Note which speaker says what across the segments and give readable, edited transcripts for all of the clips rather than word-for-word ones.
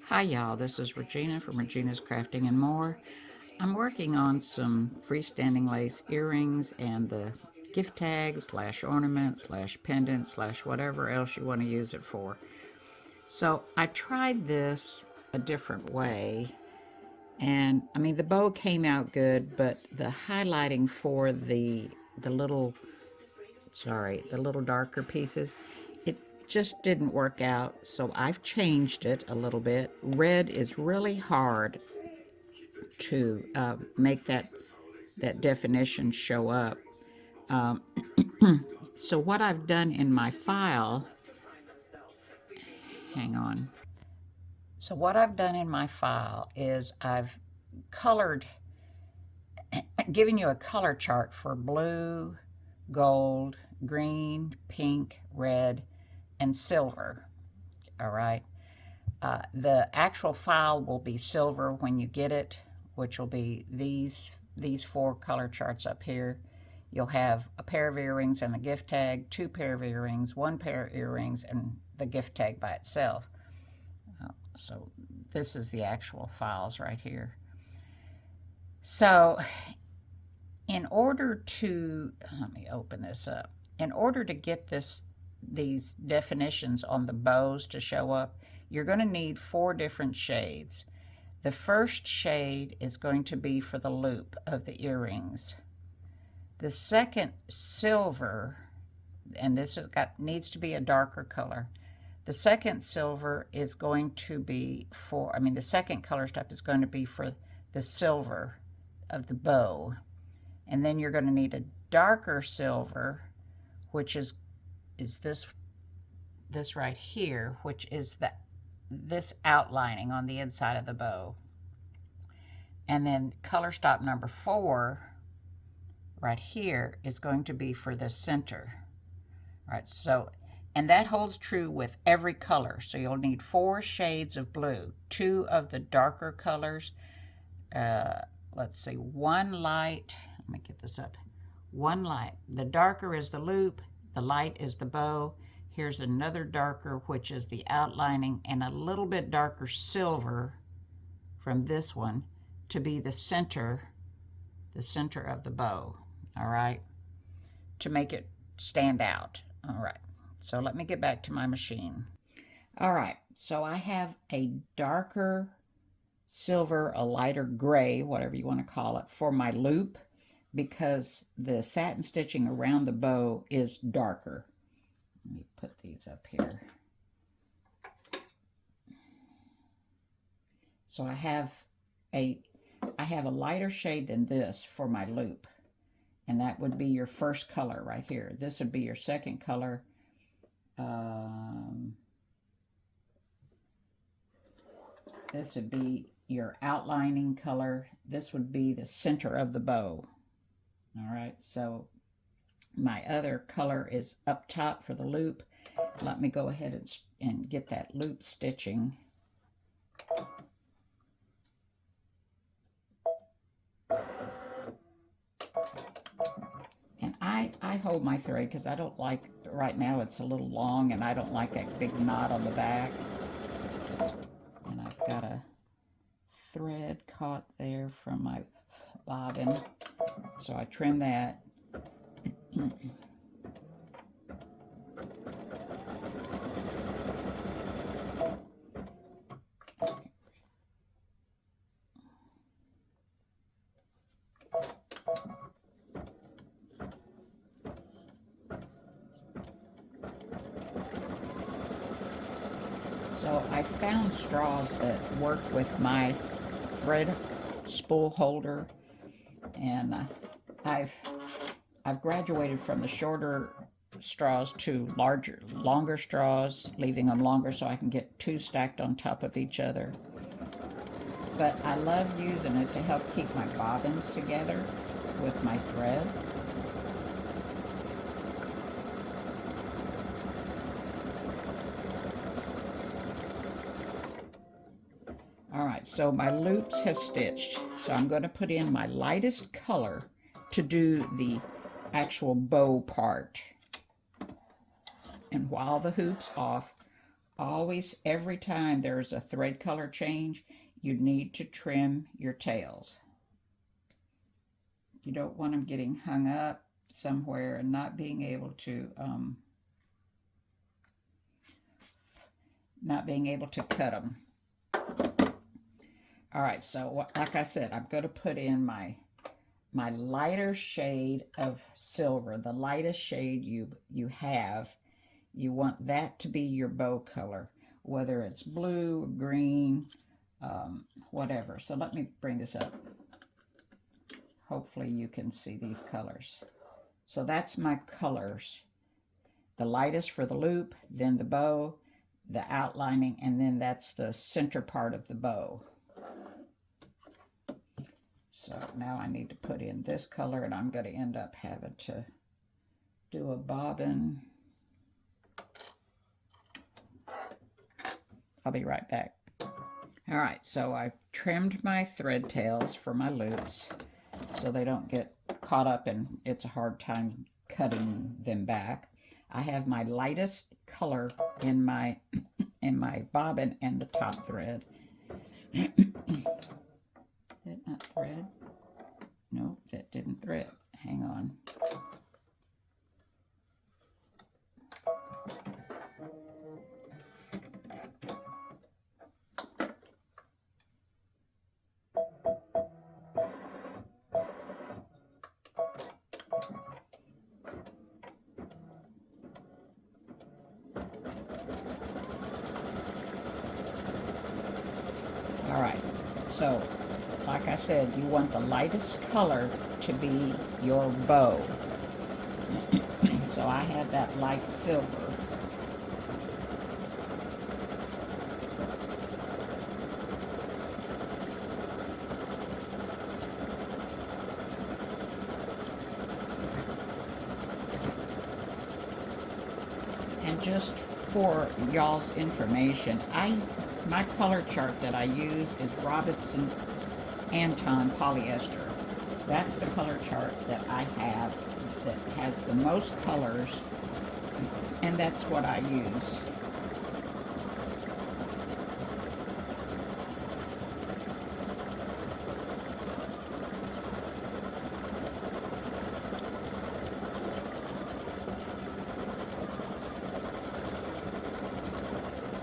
Speaker 1: Hi y'all, this is Regina from Regina's Crafting and More. I'm working on some freestanding lace earrings and the gift tag slash ornament slash pendant slash whatever else you want to use it for. So I tried this a different way, and I mean the bow came out good, but the highlighting for the little the little darker pieces, it just didn't work out. So I've changed it a little bit. Red is really hard to make that definition show up. Um, so what I've done in my file, hang on. So what I've done in my file is I've colored, given you a color chart for blue, gold, green, pink, red, and silver. All right. The actual file will be silver when you get it, which will be these four color charts up here. You'll have a pair of earrings and the gift tag, two pair of earrings, one pair of earrings, and the gift tag by itself. So this is the actual files right here. So in order to, let me open this up. In order to get these definitions on the bows to show up, you're going to need 4 different shades. The first shade is going to be for the loop of the earrings. The second, silver, and this needs to be a darker color. The second silver is going to be for, the second color step is going to be for the silver of the bow. And then you're going to need a darker silver, which is this right here, which is this outlining on the inside of the bow. And then color stop number 4 right here is going to be for the center. All right, so, and that holds true with every color. So you'll need 4 shades of blue, 2 of the darker colors. Let's see, 1 light, let me get this up. 1 light, the darker is the loop, the light is the bow. Here's another darker, which is the outlining, and a little bit darker silver from this one to be the center of the bow, all right, to make it stand out. All right, so let me get back to my machine. All right, so I have a darker silver, a lighter gray, whatever you want to call it, for my loop, because the satin stitching around the bow is darker. Let me put these up here. So I have a lighter shade than this for my loop, and that would be your first color right here. This would be your second color. This would be your outlining color. This would be the center of the bow. All right, so my other color is up top for the loop. Let me go ahead and get that loop stitching. And I hold my thread because I don't like, right now it's a little long and I don't like that big knot on the back. And I've got a thread caught there from my bobbin, so I trim that. So I found straws that work with my thread spool holder, and I've graduated from the shorter straws to longer straws, leaving them longer so I can get 2 stacked on top of each other. But I love using it to help keep my bobbins together with my thread. All right, so my loops have stitched. So I'm going to put in my lightest color to do the actual bow part. And while the hoop's off, Always, every time there's a thread color change, you need to trim your tails. You don't want them getting hung up somewhere and not being able to cut them. All right, so like I said, I'm going to put in my lighter shade of silver, the lightest shade you have. You want that to be your bow color, whether it's blue, green, whatever. So let me bring this up. Hopefully you can see these colors. So that's my colors. The lightest for the loop, then the bow, the outlining, and then that's the center part of the bow. So now I need to put in this color, and I'm going to end up having to do a bobbin. I'll be right back. All right, so I've trimmed my thread tails for my loops so they don't get caught up and it's a hard time cutting them back. I have my lightest color in my bobbin and the top thread. Did not thread? No, that didn't thread. Hang on. All right, so like I said, you want the lightest color to be your bow. So I have that light silver. And just for y'all's information, my color chart that I use is Robinson Anton polyester. That's the color chart that I have that has the most colors, and that's what I use.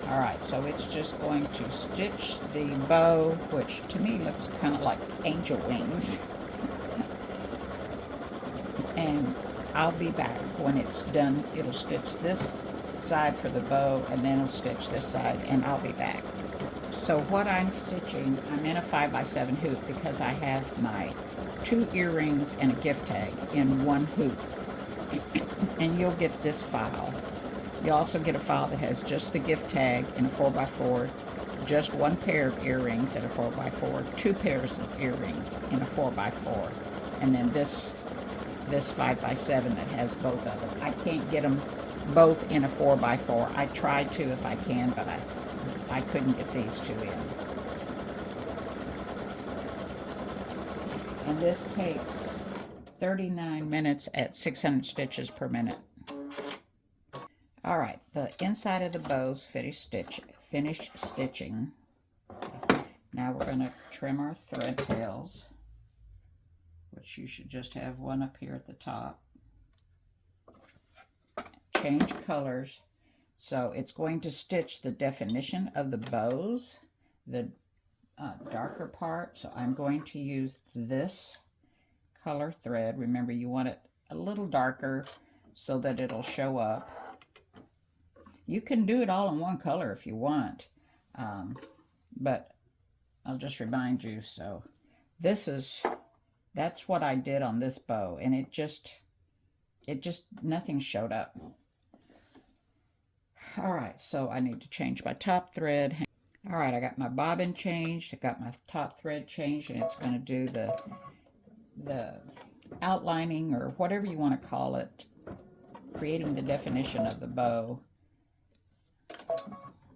Speaker 1: All right, so it's just going to stitch the bow, which to me looks kind of like angel wings. And I'll be back when it's done. It'll stitch this side for the bow, and then it'll stitch this side, and I'll be back. So what I'm stitching, I'm in a 5x7 hoop because I have my 2 earrings and a gift tag in one hoop. And you'll get this file. You also get a file that has just the gift tag in a 4x4, just one pair of earrings in a 4x4, 2 pairs of earrings in a 4x4, and then this 5x7 that has both of them. I can't get them both in a 4x4. I tried to if I can, but I couldn't get these two in. And this takes 39 minutes at 600 stitches per minute. All right, the inside of the bow's finished stitching. Now we're going to trim our thread tails, which you should just have one up here at the top. Change colors. So it's going to stitch the definition of the bows, the darker part. So I'm going to use this color thread. Remember, you want it a little darker so that it'll show up. You can do it all in one color if you want, but I'll just remind you. So that's what I did on this bow, and it just nothing showed up. All right, so I need to change my top thread. All right, I got my bobbin changed, I got my top thread changed, and it's going to do the outlining, or whatever you want to call it, creating the definition of the bow,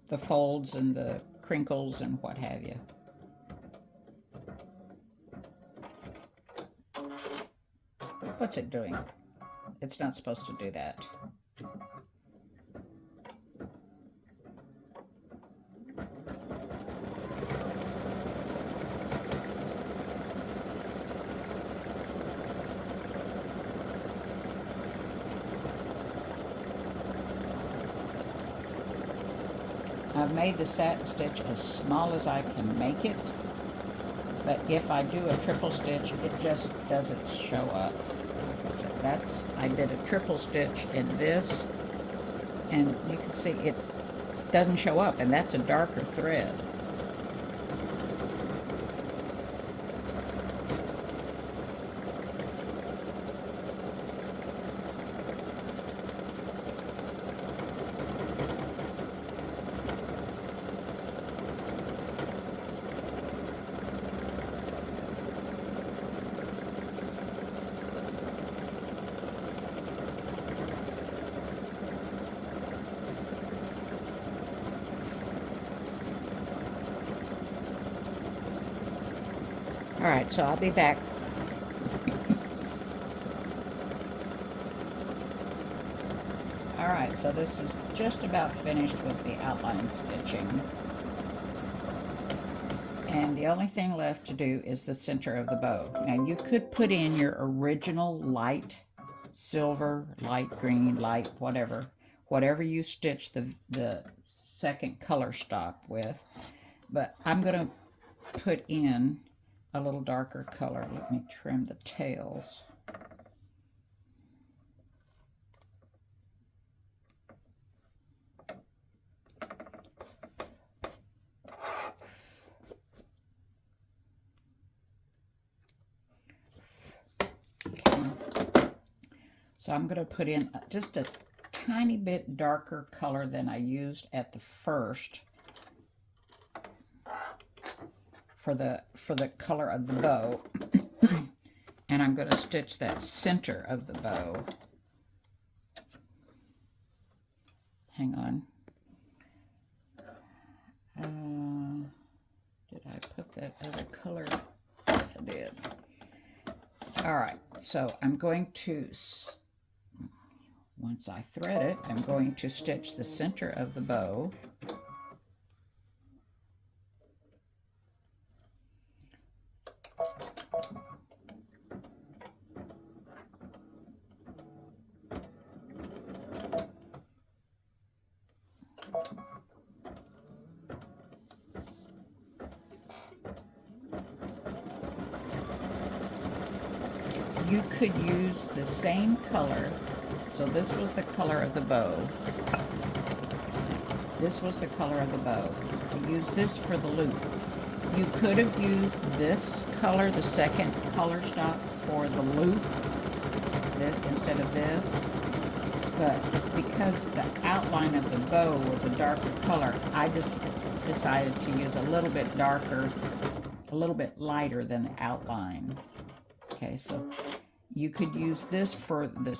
Speaker 1: the folds and the crinkles and what have you. What's it doing? It's not supposed to do that. I've made the satin stitch as small as I can make it, but if I do a triple stitch, it just doesn't show up. Like I said, I did a triple stitch in this, and you can see it doesn't show up, and that's a darker thread. Alright, so I'll be back. Alright, so this is just about finished with the outline stitching. And the only thing left to do is the center of the bow. Now you could put in your original light silver, light green, light whatever you stitch the second color stop with. But I'm going to put in a little darker color. Let me trim the tails. So I'm going to put in just a tiny bit darker color than I used at the first for the color of the bow. And I'm going to stitch that center of the bow. Hang on. Did I put that other color? Yes, I did. All right, so I'm going to, once I thread it, I'm going to stitch the center of the bow. You could use the same color. So this was the color of the bow. This was the color of the bow. I used this for the loop. You could have used this color, the second color stop, for the loop instead of this. But because the outline of the bow was a darker color, I just decided to use a little bit darker, a little bit lighter than the outline. Okay, so you could use this for the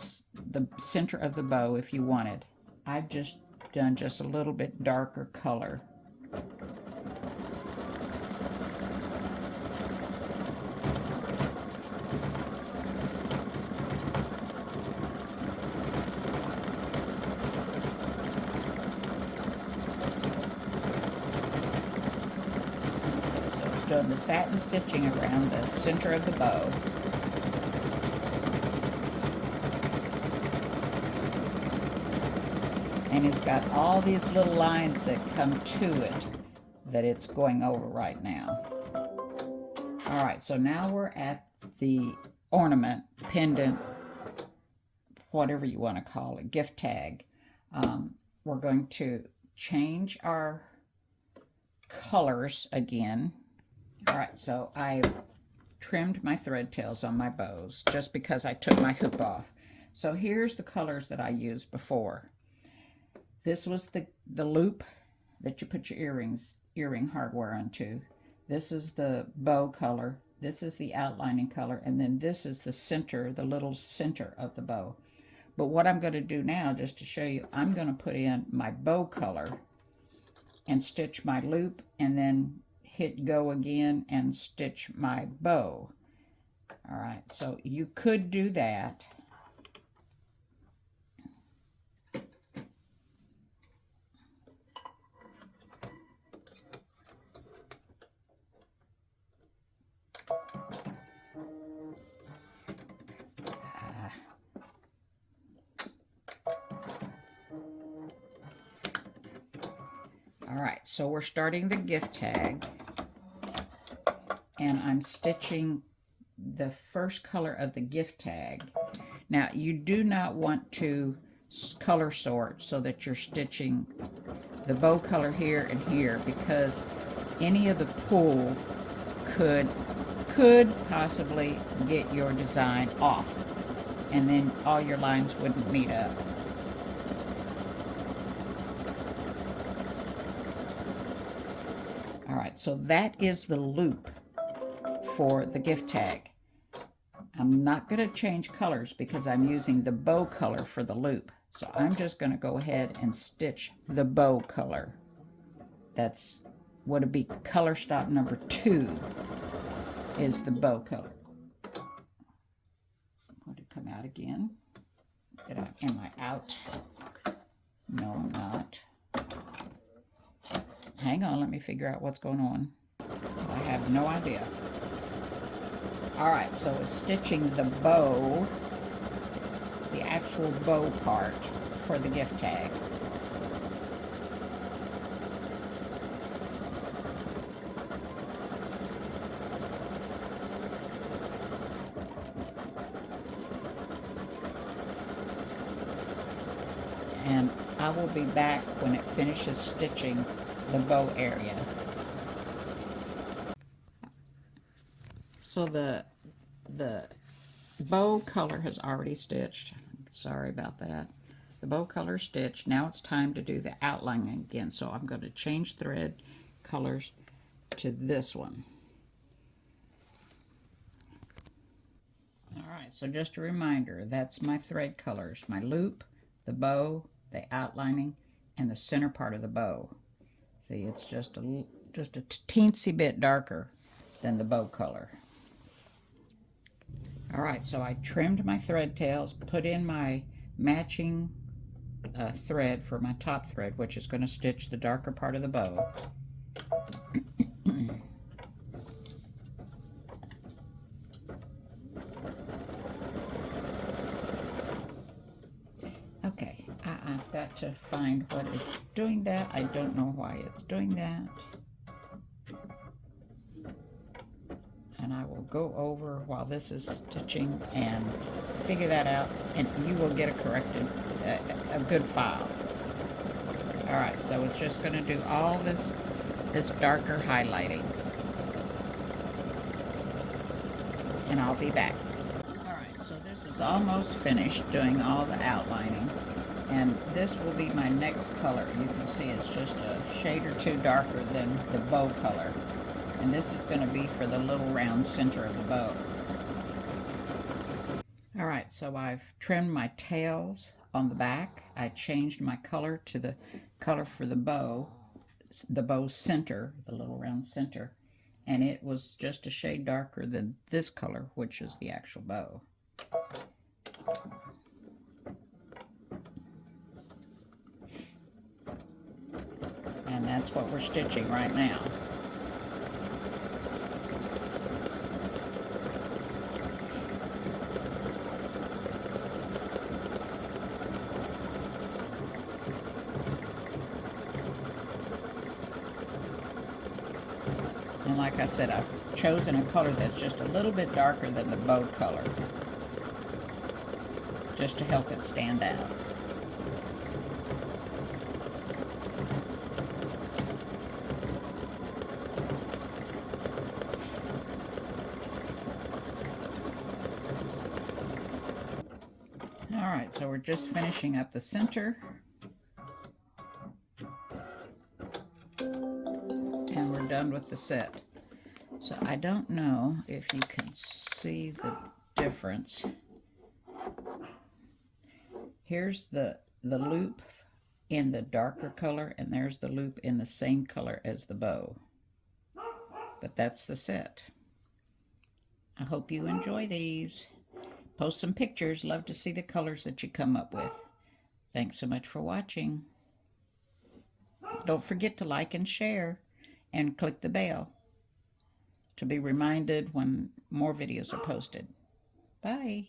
Speaker 1: center of the bow if you wanted. I've just done just a little bit darker color. So it's doing the satin stitching around the center of the bow. And it's got all these little lines that come to it that it's going over right now. All right, so now we're at the ornament, pendant, whatever you want to call it, gift tag. We're going to change our colors again. All right, so I trimmed my thread tails on my bows just because I took my hoop off. So here's the colors that I used before. This was the loop that you put your earring hardware onto. This is the bow color. This is the outlining color. And then this is the center, the little center of the bow. But what I'm going to do now, just to show you, I'm going to put in my bow color and stitch my loop and then hit go again and stitch my bow. All right, so you could do that. All All right, so we're starting the gift tag, and I'm stitching the first color of the gift tag. Now, you do not want to color sort so that you're stitching the bow color here and here, because any of the pull could possibly get your design off, and then all your lines wouldn't meet up. All right, so that is the loop for the gift tag. I'm not going to change colors because I'm using the bow color for the loop. So I'm just going to go ahead and stitch the bow color. That's what would be color stop number 2 is the bow color. Would it come out again? Am I out? No, I'm not. Hang on, let me figure out what's going on. I have no idea. All right, so it's stitching the bow, the actual bow part for the gift tag. And I will be back when it finishes stitching the bow area. So the bow color has already stitched. Sorry about that. The bow color stitched. Now it's time to do the outlining again. So I'm going to change thread colors to this one. All right, so just a reminder, that's my thread colors, my loop, the bow, the outlining, and the center part of the bow. See, it's just a teensy bit darker than the bow color. All right, so I trimmed my thread tails, put in my matching thread for my top thread, which is going to stitch the darker part of the bow. Okay, I've got to find what it's doing that. I don't know why it's doing that. And I will go over while this is stitching and figure that out, and you will get a corrected, a good file. All right, so it's just going to do all this darker highlighting, and I'll be back. All right, so this is almost finished doing all the outlining, and this will be my next color. You can see it's just a shade or two darker than the bow color. And this is going to be for the little round center of the bow. All right, so I've trimmed my tails on the back. I changed my color to the color for the bow center, the little round center. And it was just a shade darker than this color, which is the actual bow. And that's what we're stitching right now. And like I said, I've chosen a color that's just a little bit darker than the bow color, just to help it stand out. All right, so we're just finishing up the center. And we're done with the set. So I don't know if you can see the difference. Here's the loop in the darker color, and there's the loop in the same color as the bow. But that's the set. I hope you enjoy these. Post some pictures. Love to see the colors that you come up with. Thanks so much for watching. Don't forget to like and share and click the bell to be reminded when more videos are posted. Bye.